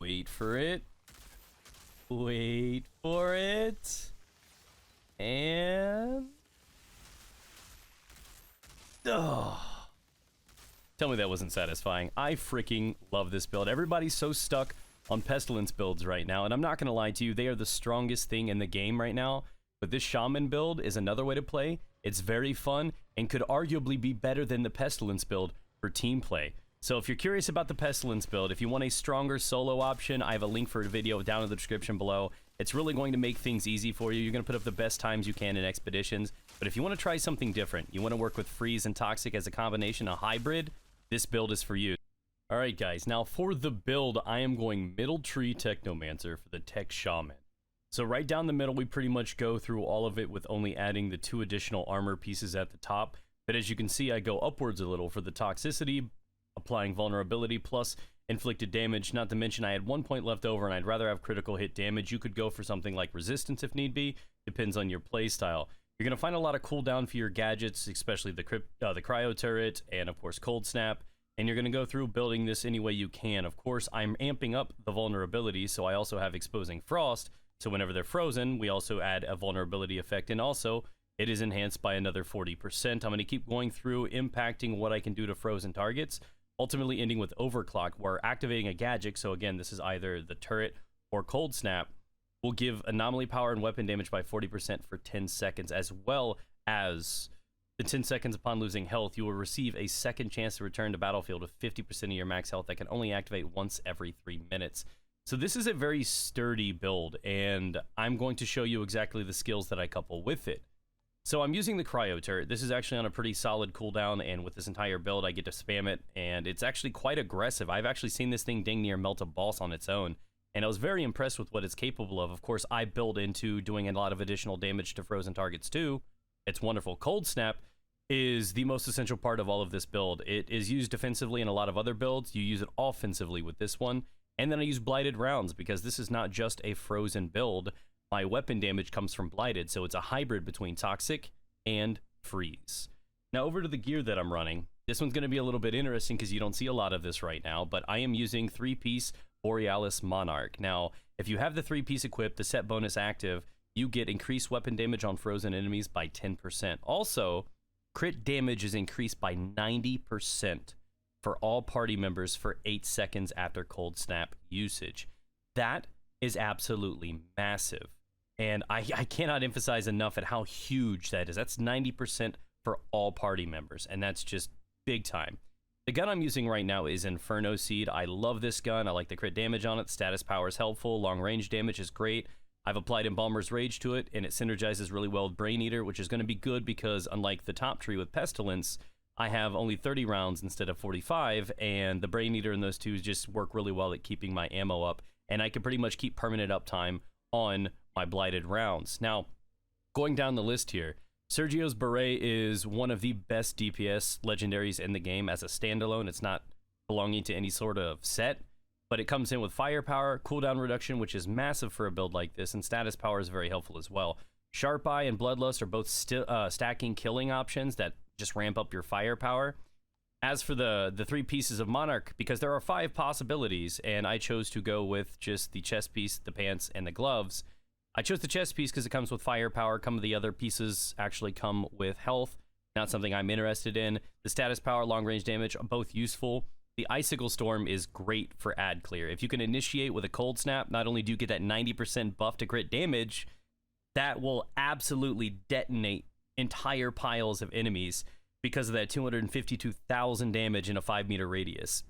Wait for it. Wait for it. And... Ugh. Tell me that wasn't satisfying. I freaking love this build. Everybody's so stuck on Pestilence builds right now, and I'm not going to lie to you, they are the strongest thing in the game right now. But this Shaman build is another way to play. It's very fun, and could arguably be better than the Pestilence build for team play. So if you're curious about the Pestilence build, if you want a stronger solo option, I have a link for a video down in the description below. It's really going to make things easy for you. You're going to put up the best times you can in expeditions. But if you want to try something different, you want to work with Freeze and Toxic as a combination, a hybrid, this build is for you. Alright guys, now for the build, I am going Middle Tree Technomancer for the Tech Shaman. So right down the middle, we pretty much go through all of it with only adding the 2 additional armor pieces at the top. But as you can see, I go upwards a little for the toxicity, applying vulnerability plus inflicted damage. Not to mention I had 1 point left over and I'd rather have critical hit damage. You could go for something like resistance if need be, depends on your playstyle. You're going to find a lot of cooldown for your gadgets, especially the cryo turret and of course cold snap. And you're going to go through building this any way you can. Of course, I'm amping up the vulnerability, so I also have exposing frost. So whenever they're frozen, we also add a vulnerability effect, and also it is enhanced by another 40%. I'm going to keep going through impacting what I can do to frozen targets, ultimately ending with overclock, where activating a gadget, so again, this is either the turret or cold snap, will give anomaly power and weapon damage by 40% for 10 seconds, as well as the 10 seconds upon losing health, you will receive a second chance to return to battlefield with 50% of your max health that can only activate once every 3 minutes. So this is a very sturdy build, and I'm going to show you exactly the skills that I couple with it. So I'm using the cryo turret. This is actually on a pretty solid cooldown, and with this entire build, I get to spam it, and it's actually quite aggressive. I've actually seen this thing dang near melt a boss on its own, and I was very impressed with what it's capable of. Of course, I build into doing a lot of additional damage to frozen targets too. It's wonderful. Cold snap is the most essential part of all of this build. It is used defensively in a lot of other builds. You use it offensively with this one. And then I use blighted rounds because this is not just a frozen build. My weapon damage comes from blighted, so it's a hybrid between toxic and freeze. Now over to the gear that I'm running. This one's going to be a little bit interesting because you don't see a lot of this right now, but I am using 3-piece Borealis Monarch. Now, if you have the 3-piece equipped, the set bonus active, you get increased weapon damage on frozen enemies by 10%. Also, crit damage is increased by 90% for all party members for 8 seconds after cold snap usage. That is absolutely massive. And I cannot emphasize enough at how huge that is. That's 90% for all party members, and that's just big time. The gun I'm using right now is Inferno Seed. I love this gun. I like the crit damage on it. Status power is helpful. Long range damage is great. I've applied Embalmer's Rage to it, and it synergizes really well with Brain Eater, which is going to be good because unlike the top tree with Pestilence, I have only 30 rounds instead of 45, and the Brain Eater and those two just work really well at keeping my ammo up, and I can pretty much keep permanent uptime on my blighted rounds. Now, going down the list here, Sergio's Beret is one of the best DPS legendaries in the game as a standalone. It's not belonging to any sort of set, but it comes in with firepower, cooldown reduction, which is massive for a build like this, and status power is very helpful as well. Sharp Eye and Bloodlust are both stacking killing options that just ramp up your firepower. As for the 3 pieces of Monarch, because there are 5 possibilities, and I chose to go with just the chest piece, the pants, and the gloves. I chose the chest piece because it comes with firepower. Some of the other pieces actually come with health, not something I'm interested in. The status power, long range damage are both useful. The Icicle Storm is great for ad clear. If you can initiate with a cold snap, not only do you get that 90% buff to crit damage, that will absolutely detonate entire piles of enemies because of that 252,000 damage in a 5-meter radius.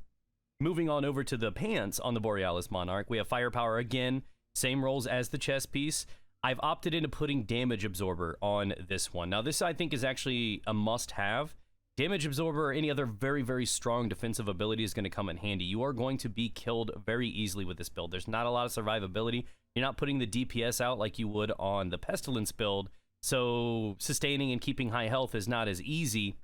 Moving on over to the pants on the Borealis Monarch, we have firepower again, same rolls as the chest piece. I've opted into putting damage absorber on this one. Now this I think is actually a must-have. Damage absorber or any other very, very strong defensive ability is going to come in handy. You are going to be killed very easily with this build. There's not a lot of survivability. You're not putting the DPS out like you would on the Pestilence build, so sustaining and keeping high health is not as easy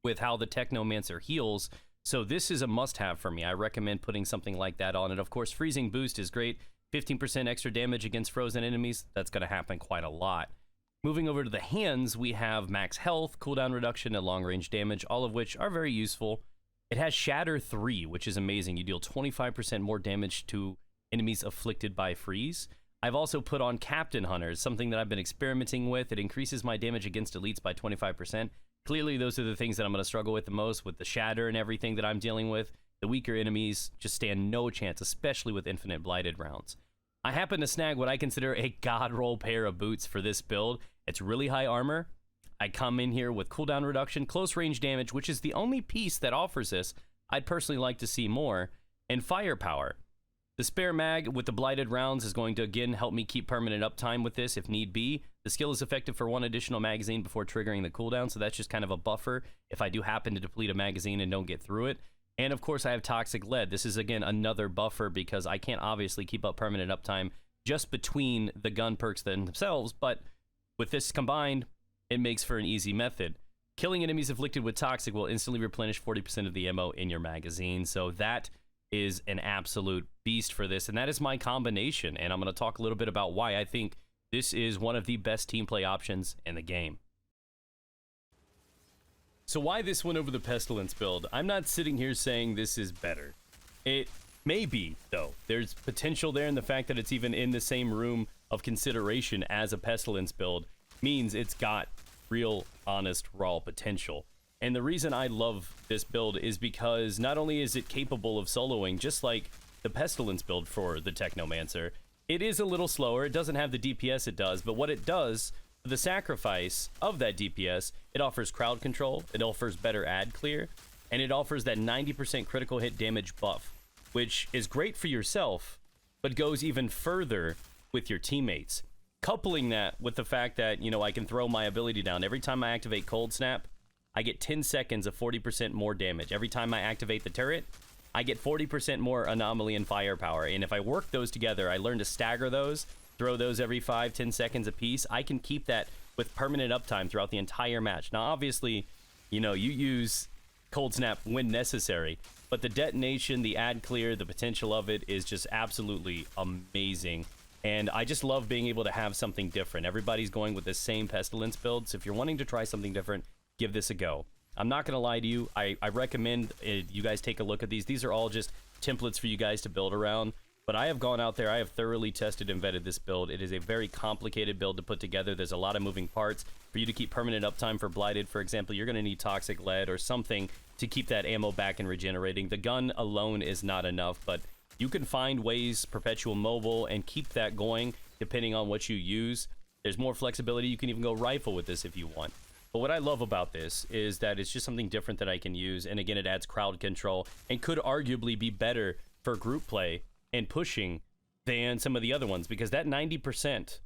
with how the Technomancer heals. So this is a must-have for me. I recommend putting something like that on. And of course, freezing boost is great. 15% extra damage against frozen enemies. That's going to happen quite a lot. Moving over to the hands, we have max health, cooldown reduction, and long-range damage, all of which are very useful. It has Shatter 3, which is amazing. You deal 25% more damage to enemies afflicted by freeze. I've also put on Captain Hunters, something that I've been experimenting with. It increases my damage against elites by 25%. Clearly, those are the things that I'm going to struggle with the most, with the shatter and everything that I'm dealing with. The weaker enemies just stand no chance, especially with infinite blighted rounds. I happen to snag what I consider a god roll pair of boots for this build. It's really high armor. I come in here with cooldown reduction, close range damage, which is the only piece that offers this. I'd personally like to see more, and firepower. The spare mag with the blighted rounds is going to again help me keep permanent uptime with this if need be. The skill is effective for 1 additional magazine before triggering the cooldown, so that's just kind of a buffer if I do happen to deplete a magazine and don't get through it. And of course I have Toxic Lead. This is again another buffer because I can't obviously keep up permanent uptime just between the gun perks themselves, but with this combined, it makes for an easy method. Killing enemies afflicted with Toxic will instantly replenish 40% of the ammo in your magazine, so that is an absolute beast for this, and that is my combination, and I'm going to talk a little bit about why I think this is one of the best team play options in the game. So why this one over the Pestilence build? I'm not sitting here saying this is better. It may be, though. There's potential there, and the fact that it's even in the same room of consideration as a Pestilence build means it's got real, honest, raw potential. And the reason I love this build is because not only is it capable of soloing, just like the Pestilence build for the Technomancer, it is a little slower. It doesn't have the DPS it does, but what it does, for the sacrifice of that DPS, it offers crowd control, it offers better ad clear, and it offers that 90% critical hit damage buff, which is great for yourself, but goes even further with your teammates. Coupling that with the fact that, you know, I can throw my ability down. Every time I activate Cold Snap, I get 10 seconds of 40% more damage. Every time I activate the turret, I get 40% more anomaly and firepower. And if I work those together, I learn to stagger those, throw those every 5-10 seconds a piece. I can keep that with permanent uptime throughout the entire match. Now, obviously, you know, you use Cold Snap when necessary, but the detonation, the ad clear, the potential of it is just absolutely amazing. And I just love being able to have something different. Everybody's going with the same Pestilence build, so if you're wanting to try something different, give this a go. I'm not going to lie to you. I recommend you guys take a look at these. These are all just templates for you guys to build around. But I have gone out there. I have thoroughly tested and vetted this build. It is a very complicated build to put together. There's a lot of moving parts. For you to keep permanent uptime for Blighted, for example, you're going to need Toxic Lead or something to keep that ammo back and regenerating. The gun alone is not enough, but you can find ways, Perpetual Mobile, and keep that going depending on what you use. There's more flexibility. You can even go rifle with this if you want. But what I love about this is that it's just something different that I can use, and again, it adds crowd control and could arguably be better for group play and pushing than some of the other ones, because that 90%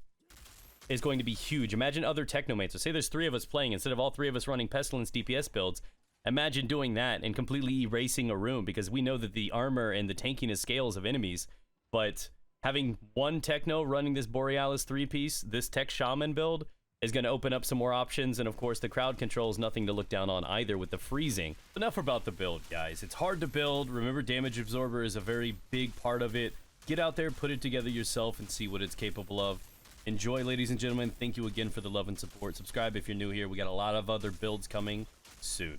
is going to be huge. Imagine other Technomancers. Say there's 3 of us playing, instead of all 3 of us running Pestilence DPS builds, imagine doing that and completely erasing a room, because we know that the armor and the tankiness scales of enemies, but having one Techno running this Borealis 3-piece, this Tech Shaman build, is going to open up some more options, and of course the crowd control is nothing to look down on either with the freezing. Enough about the build, guys. It's hard to build. Remember, damage absorber is a very big part of it. Get out there, put it together yourself, and see what it's capable of. Enjoy, ladies and gentlemen. Thank you again for the love and support. Subscribe if you're new here. We got a lot of other builds coming soon.